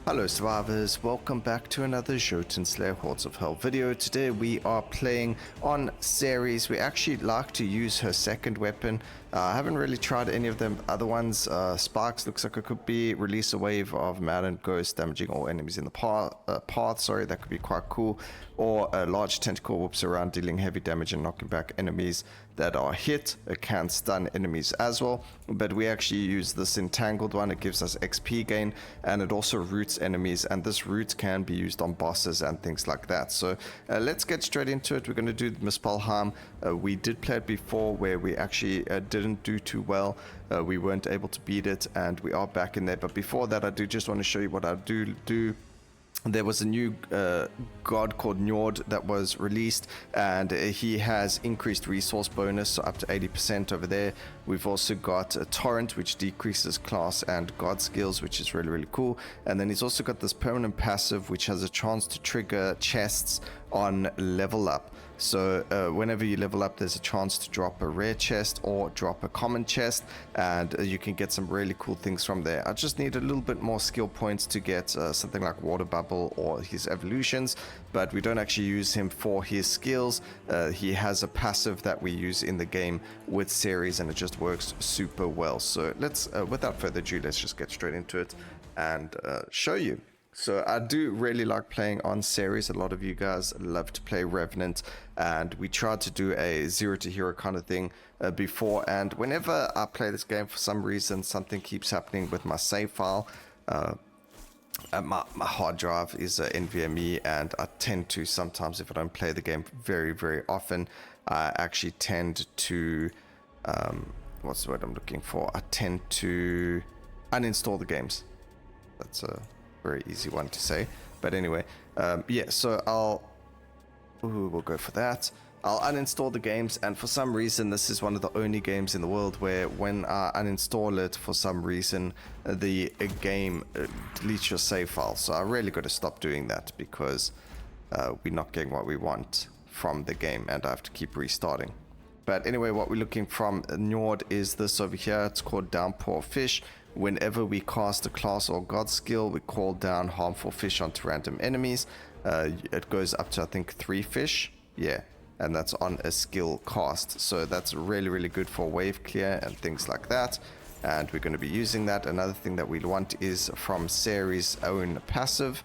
Hello survivors, welcome back to another Jotunnslayer Hordes of Hel video. Today we are playing on Ceres. We actually like to use her second weapon. I haven't really tried any of them other ones. Sparks looks like it could be. Release a wave of Madden Ghost, damaging all enemies in the path. That could be quite cool. Or a large tentacle whoops around, dealing heavy damage and knocking back enemies that are hit. It can stun enemies as well. But we actually use this entangled one. It gives us XP gain and it also roots enemies, and this root can be used on bosses and things like that. So let's get straight into it. We're going to do Mispelheim. We did play it before where we actually didn't do too well. We weren't able to beat it, and we are back in there. But before that, I do just want to show you what I do. There was a new god called Njord that was released, and he has increased resource bonus, so up to 80% over there. We've also got a torrent, which decreases class and god skills, which is really cool. And then he's also got this permanent passive, which has a chance to trigger chests on level up. So whenever you level up, there's a chance to drop a rare chest or drop a common chest, and you can get some really cool things from there. I just need a little bit more skill points to get something like Water Bubble or his evolutions, but we don't actually use him for his skills. He has a passive that we use in the game with Ceres, and it just works super well. So let's, without further ado, let's just get straight into it and show you. So I do really like playing on Ceres. A lot of you guys love to play Revenant, and we tried to do a zero to hero kind of thing before, and whenever I play this game, for some reason something keeps happening with my save file. My hard drive is NVMe, and I tend to sometimes, if I don't play the game very often, I actually tend to what's the word I'm looking for? I tend to uninstall the games. That's a very easy one to say, but anyway, yeah, so we'll go for that. I'll uninstall the games, and for some reason this is one of the only games in the world where when I uninstall it, for some reason the game deletes your save file. So I really got to stop doing that, because we're not getting what we want from the game and I have to keep restarting. But anyway, what we're looking from Njord is this over here. It's called Downpour Fish. Whenever we cast a class or god skill, we call down harmful fish onto random enemies. It goes up to, I think, 3 fish. Yeah, and that's on a skill cast. So that's really good for wave clear and things like that. And we're going to be using that. Another thing that we want is from Ceres' own passive.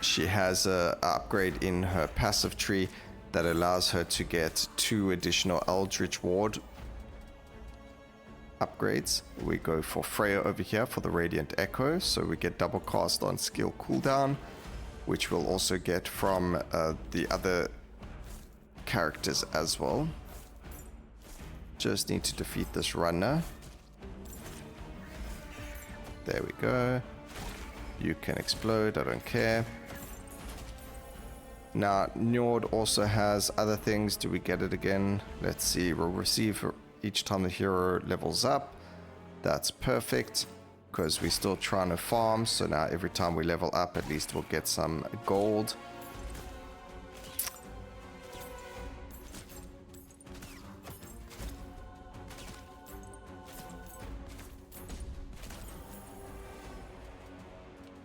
She has an upgrade in her passive tree that allows her to get 2 additional Eldritch Ward upgrades. We go for Freya over here for the Radiant Echo, so we get double cast on skill cooldown, which we'll also get from the other characters as well. Just need to defeat this runner. There we go. You can explode, I don't care. Now, Njord also has other things. Do we get it again? Let's see. We'll receive each time the hero levels up. That's perfect, because we're still trying to farm. So now every time we level up, at least we'll get some gold.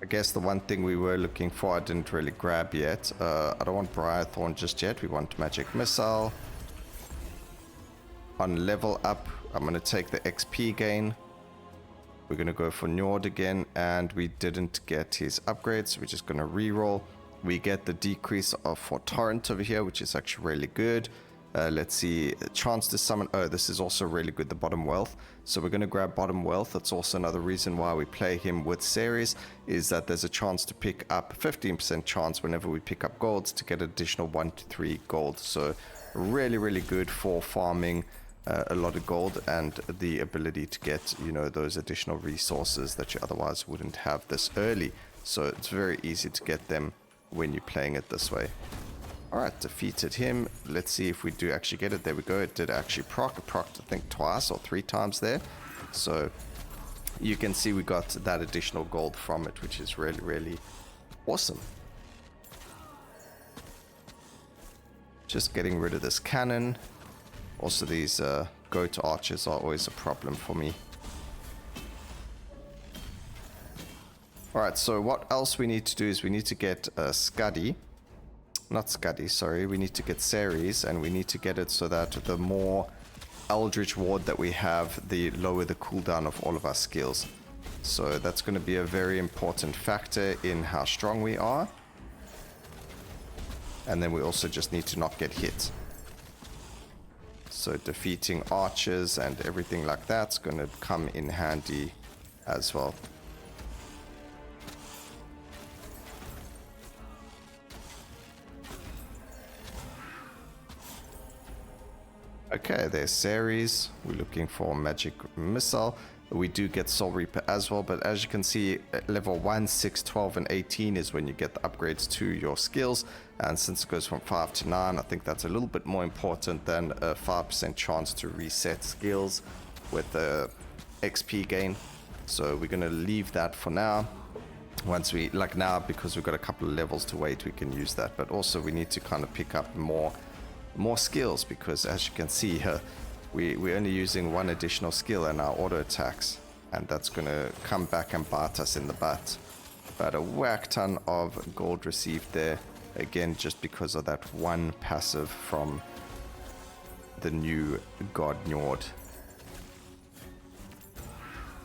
I guess the one thing we were looking for I didn't really grab yet. I don't want Briarthorn just yet. We want Magic Missile. On level up, I'm going to take the XP gain. We're going to go for Njord again, and we didn't get his upgrades, so we're just going to reroll. We get the decrease for Torrent over here, which is actually really good. Let's see, chance to summon. Oh, this is also really good, the Bottom Wealth. So we're going to grab Bottom Wealth. That's also another reason why we play him with Ceres, is that there's a chance to pick up 15% chance whenever we pick up golds to get additional 1 to 3 gold. So really good for farming a lot of gold, and the ability to get, you know, those additional resources that you otherwise wouldn't have this early. So it's very easy to get them when you're playing it this way. Alright, defeated him. Let's see if we do actually get it. There we go. It did actually proc. It procced, I think, twice or 3 times there. So you can see we got that additional gold from it, which is really awesome. Just getting rid of this cannon. Also, these goat archers are always a problem for me. Alright, so what else we need to do is we need to get we need to get Ceres, and we need to get it so that the more Eldritch Ward that we have, the lower the cooldown of all of our skills. So that's going to be a very important factor in how strong we are. And then we also just need to not get hit. So defeating archers and everything like that's going to come in handy as well. Okay, there's Ceres. We're looking for Magic Missile. We do get Soul Reaper as well, but as you can see, level 1, 6, 12, and 18 is when you get the upgrades to your skills. And since it goes from 5 to 9, I think that's a little bit more important than a 5% chance to reset skills with the XP gain. So we're going to leave that for now. Once we, like now, because we've got a couple of levels to wait, we can use that. But also we need to kind of pick up more skills, because as you can see here, we're only using one additional skill in our auto attacks, and that's going to come back and bite us in the butt. But a whack ton of gold received there, again just because of that one passive from the new God Njord.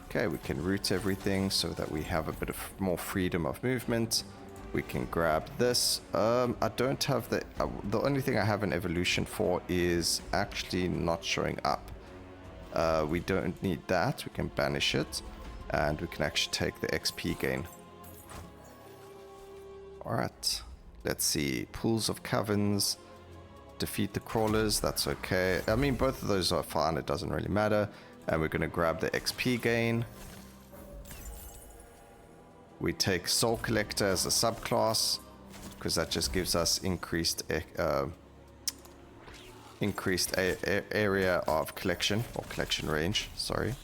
Okay, we can root everything so that we have a bit of more freedom of movement. We can grab this. I don't have the only thing I have an evolution for is actually not showing up. We don't need that. We can banish it, and we can actually take the XP gain. Alright, let's see. Pools of Caverns. Defeat the crawlers. That's okay. I mean, both of those are fine. It doesn't really matter. And we're going to grab the XP gain. We take Soul Collector as a subclass, because that just gives us increased area of collection, or collection range, sorry.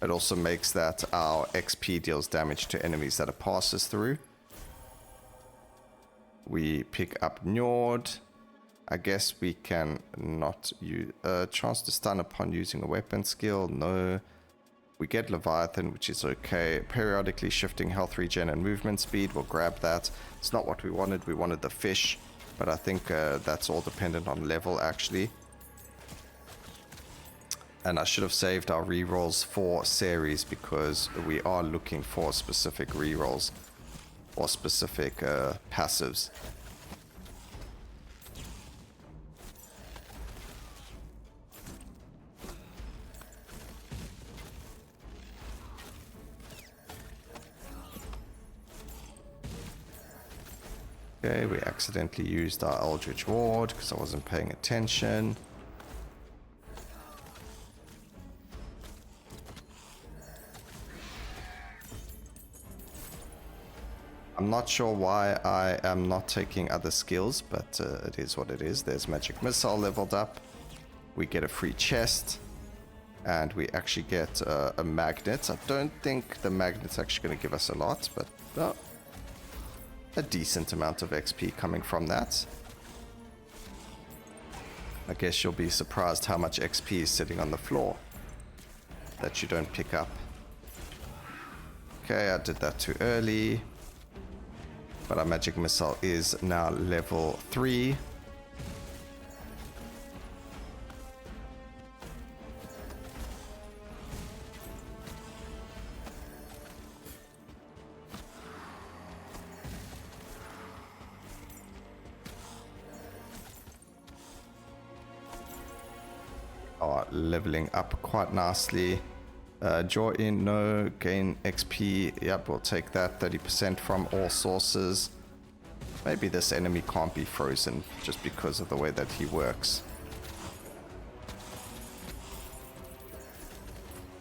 It also makes that our XP deals damage to enemies that it passes through. We pick up Njord. I guess we can not use chance to stun upon using a weapon skill. No. We get Leviathan, which is okay. Periodically shifting health regen and movement speed. We'll grab that. It's not what we wanted. We wanted the fish, but I think that's all dependent on level actually. And I should have saved our rerolls for Ceres, because we are looking for specific rerolls or specific passives. Okay, we accidentally used our Eldritch Ward because I wasn't paying attention. I'm not sure why I am not taking other skills, but it is what it is. There's Magic Missile leveled up. We get a free chest, and we actually get a magnet. I don't think the magnet's actually going to give us a lot, but a decent amount of XP coming from that. I guess you'll be surprised how much XP is sitting on the floor that you don't pick up. Okay, I did that too early. But our Magic Missile is now level 3. Leveling up quite nicely. Draw in, no. Gain XP, yep, we'll take that. 30% from all sources. Maybe this enemy can't be frozen just because of the way that he works.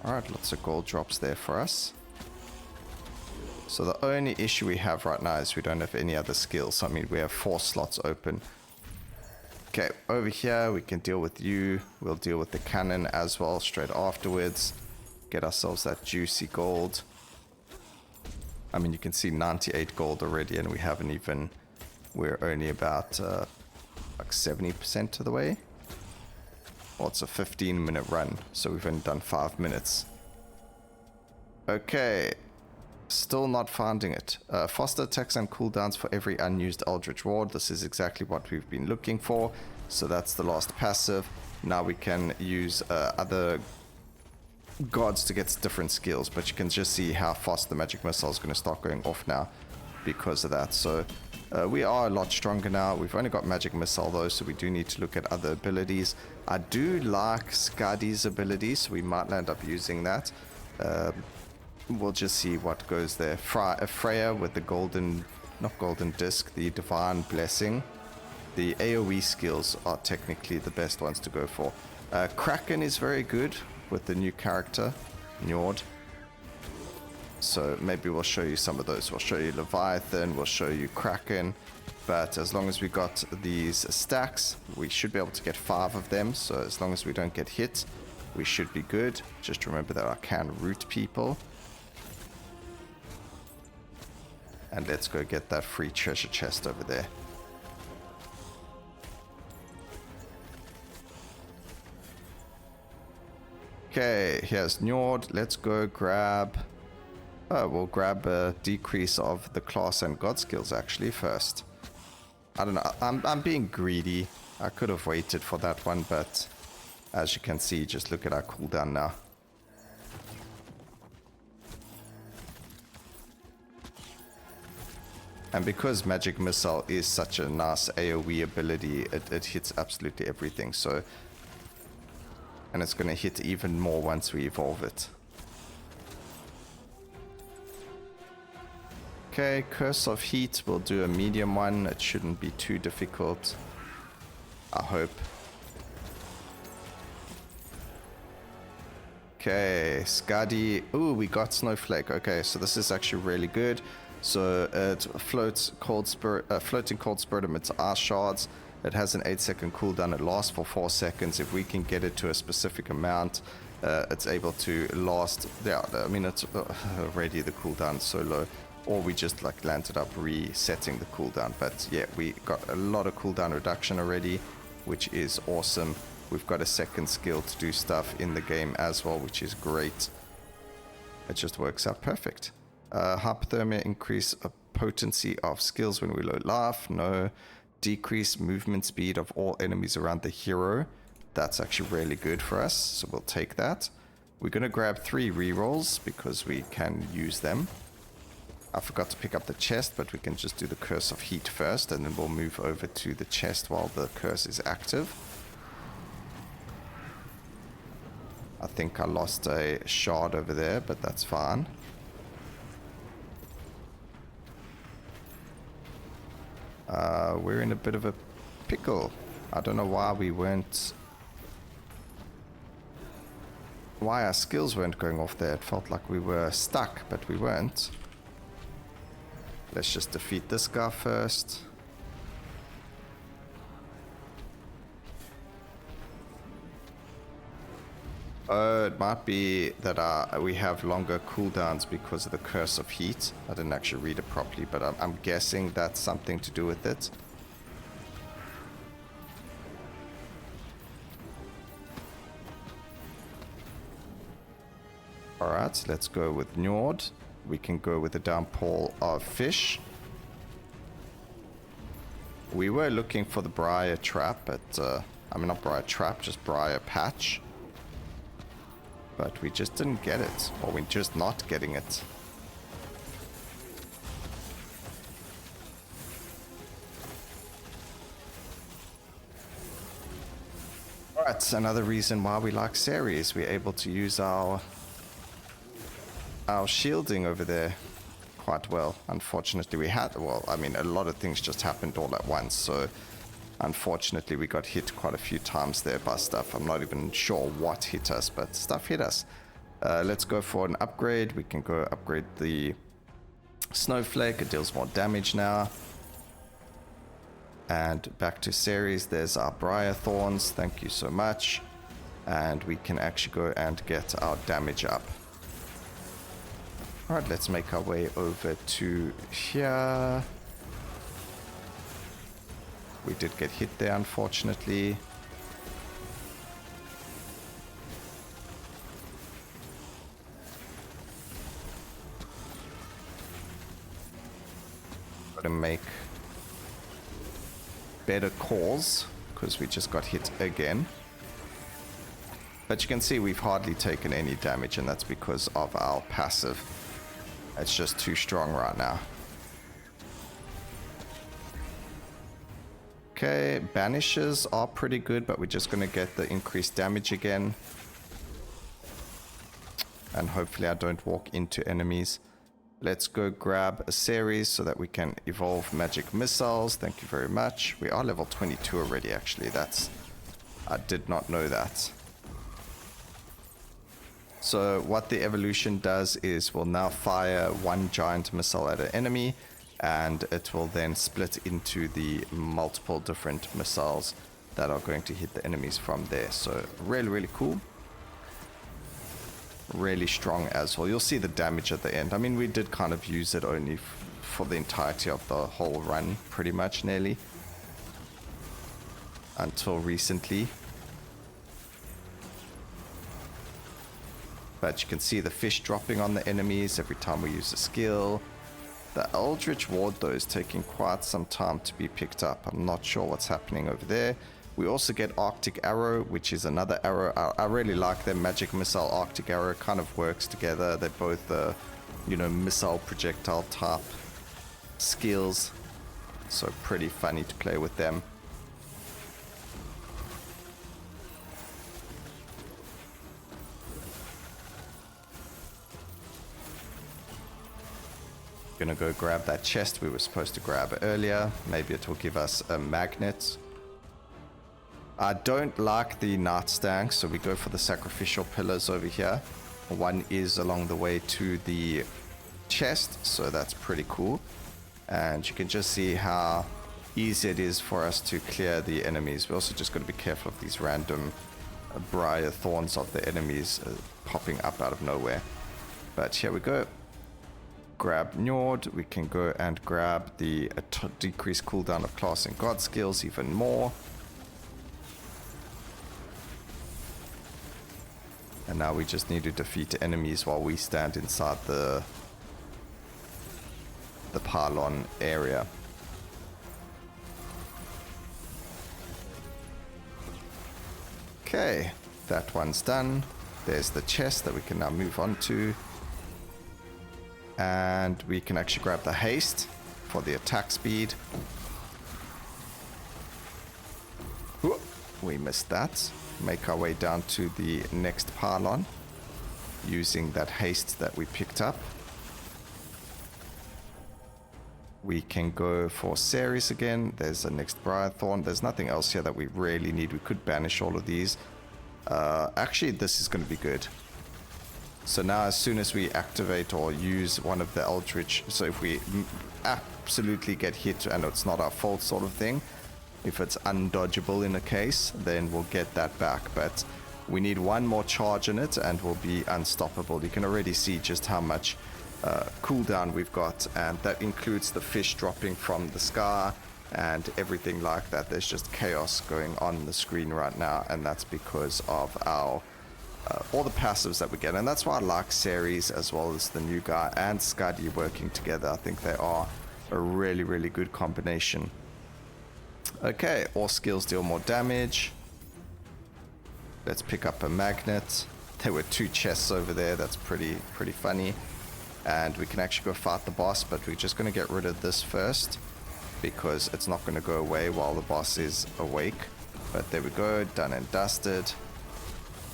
Alright, lots of gold drops there for us. So the only issue we have right now is we don't have any other skills. I mean, we have 4 slots open. Okay, over here we can deal with you. We'll deal with the cannon as well straight afterwards. Get ourselves that juicy gold. I mean, you can see 98 gold already, and we haven't even... We're only about like 70% of the way. Well, it's a 15-minute run, so we've only done 5 minutes. Okay. Still not finding it. Foster attacks and cooldowns for every unused Eldritch Ward. This is exactly what we've been looking for. So that's the last passive. Now we can use other gods to get different skills. But you can just see how fast the magic missile is going to start going off now because of that. So we are a lot stronger now. We've only got magic missile though, so we do need to look at other abilities. I do like Skadi's ability, so we might end up using that. We'll just see what goes there. Freya with the golden, not golden disc, the divine blessing. The AoE skills are technically the best ones to go for. Kraken is very good with the new character, Njord. So maybe we'll show you some of those. We'll show you Leviathan, we'll show you Kraken. But as long as we got these stacks, we should be able to get 5 of them. So as long as we don't get hit, we should be good. Just remember that I can root people. And let's go get that free treasure chest over there. Okay, here's Njord. Let's go grab... Oh, we'll grab a decrease of the class and god skills actually first. I don't know. I'm being greedy. I could have waited for that one, but as you can see, just look at our cooldown now. And because Magic Missile is such a nice AoE ability, it hits absolutely everything. So, and it's going to hit even more once we evolve it. Okay, Curse of Heat, we'll do a medium one. It shouldn't be too difficult, I hope. Okay, Skadi. Ooh, we got Snowflake. Okay, so this is actually really good. So it floats cold spirit, floating cold spirit amidst ice shards. It has an 8-second cooldown. It lasts for 4 seconds. If we can get it to a specific amount, it's able to last. Yeah, I mean it's already the cooldown is so low. Or we just like landed up resetting the cooldown. But yeah, we got a lot of cooldown reduction already, which is awesome. We've got a second skill to do stuff in the game as well, which is great. It just works out perfect. Hypothermia, increase potency of skills when we load life. No. Decrease movement speed of all enemies around the hero. That's actually really good for us, so we'll take that. We're going to grab 3 rerolls because we can use them. I forgot to pick up the chest, but we can just do the Curse of Heat first, and then we'll move over to the chest while the curse is active. I think I lost a shard over there, but that's fine. We're in a bit of a pickle. I don't know why we weren't... Why our skills weren't going off there. It felt like we were stuck, but we weren't. Let's just defeat this guy first. It might be that we have longer cooldowns because of the Curse of Heat. I didn't actually read it properly, but I'm guessing that's something to do with it. Alright, let's go with Njord. We can go with the downpour of fish. We were looking for the Briar Trap, but I mean not Briar Trap, just Briar Patch. But we just didn't get it, or we're just not getting it. Alright, another reason why we like series, we're able to use our shielding over there quite well. Unfortunately we had, well, I mean a lot of things just happened all at once, so unfortunately we got hit quite a few times there by stuff. I'm not even sure what hit us, but stuff hit us. Let's go for an upgrade. We can go upgrade the Snowflake. It deals more damage now. And back to series, there's our Briar Thorns. Thank you so much. And we can actually go and get our damage up. Alright, let's make our way over to here. We did get hit there, unfortunately. Got to make better calls because we just got hit again. But you can see we've hardly taken any damage, and that's because of our passive. It's just too strong right now. Okay, banishes are pretty good, but we're just going to get the increased damage again. And hopefully I don't walk into enemies. Let's go grab a series so that we can evolve magic missiles. Thank you very much. We are level 22 already, actually. I did not know that. So what the evolution does is we'll now fire one giant missile at an enemy, and it will then split into the multiple different missiles that are going to hit the enemies from there. So really, really cool. Really strong as well. You'll see the damage at the end. I mean, we did kind of use it only for the entirety of the whole run, pretty much, nearly. Until recently. But you can see the fish dropping on the enemies every time we use a skill. The Eldritch Ward, though, is taking quite some time to be picked up. I'm not sure what's happening over there. We also get Arctic Arrow, which is another arrow. I really like them. Magic Missile, Arctic Arrow kind of works together. They're both, missile projectile type skills. So pretty funny to play with them. Gonna go grab that chest we were supposed to grab earlier. Maybe it will give us a magnet. I don't like the nightstank, so we go for the sacrificial pillars over here. One is along the way to the chest, so that's pretty cool. And you can just see how easy it is for us to clear the enemies. We also just got to be careful of these random briar thorns of the enemies popping up out of nowhere. But here we go. Grab Njord. We can go and grab the decreased cooldown of class and god skills even more. And now we just need to defeat enemies while we stand inside the pylon area. Okay, that one's done. There's the chest that we can now move on to. And we can actually grab the haste for the attack speed. Ooh, we missed that. Make our way down to the next pylon using that haste that we picked up. We can go for Ceres again. There's a next Briarthorn. There's nothing else here that we really need. We could banish all of these. Actually, this is going to be good. So now as soon as we activate or use one of the Eldritch, so if we absolutely get hit and it's not our fault sort of thing, if it's undodgeable in a case, then we'll get that back. But we need one more charge in it and we'll be unstoppable. You can already see just how much cooldown we've got, and that includes the fish dropping from the sky and everything like that. There's just chaos going on the screen right now, and that's because of our all the passives that we get. And that's why I like Ceres as well as the new guy and Scuddy working together. I think they are a really, really good combination. Okay, all skills deal more damage. Let's pick up a magnet. There were two chests over there. That's pretty funny. And we can actually go fight the boss, but we're just going to get rid of this first because it's not going to go away while the boss is awake. But there we go, done and dusted.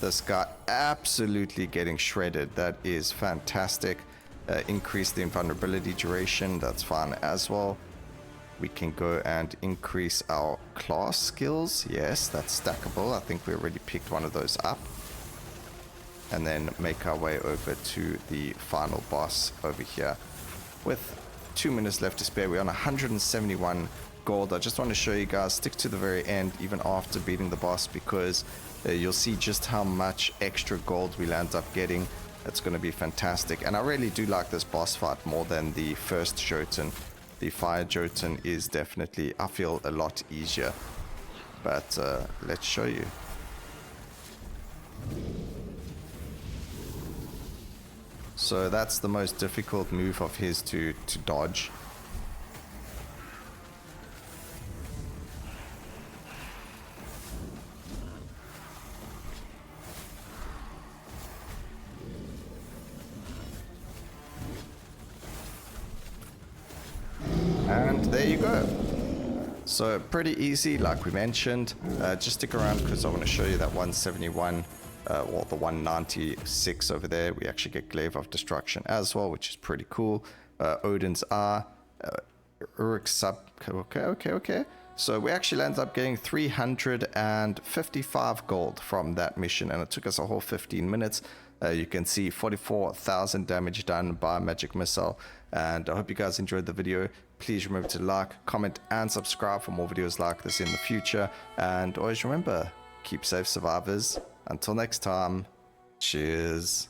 This guy absolutely getting shredded. That is fantastic. Increase the invulnerability duration. That's fine as well. We can go and increase our class skills. Yes, that's stackable. I think we already picked one of those up. And then make our way over to the final boss over here. With 2 minutes left to spare, we're on 171 gold. I just want to show you guys, stick to the very end even after beating the boss, because you'll see just how much extra gold we'll end up getting. It's going to be fantastic. And I really do like this boss fight more than the first Jotun. The Fire Jotun is definitely, I feel, a lot easier. But let's show you. So that's the most difficult move of his to dodge. there you go. So pretty easy, like we mentioned. Just stick around because I want to show you that 171, well, the 196 over there. We actually get Glaive of Destruction as well, which is pretty cool. Odin's R, Uruk's Sub. Okay. So we actually ended up getting 355 gold from that mission, and it took us a whole 15 minutes. You can see 44,000 damage done by Magic Missile, and I hope you guys enjoyed the video. Please remember to like, comment, and subscribe for more videos like this in the future. And always remember, keep safe, survivors. Until next time, cheers.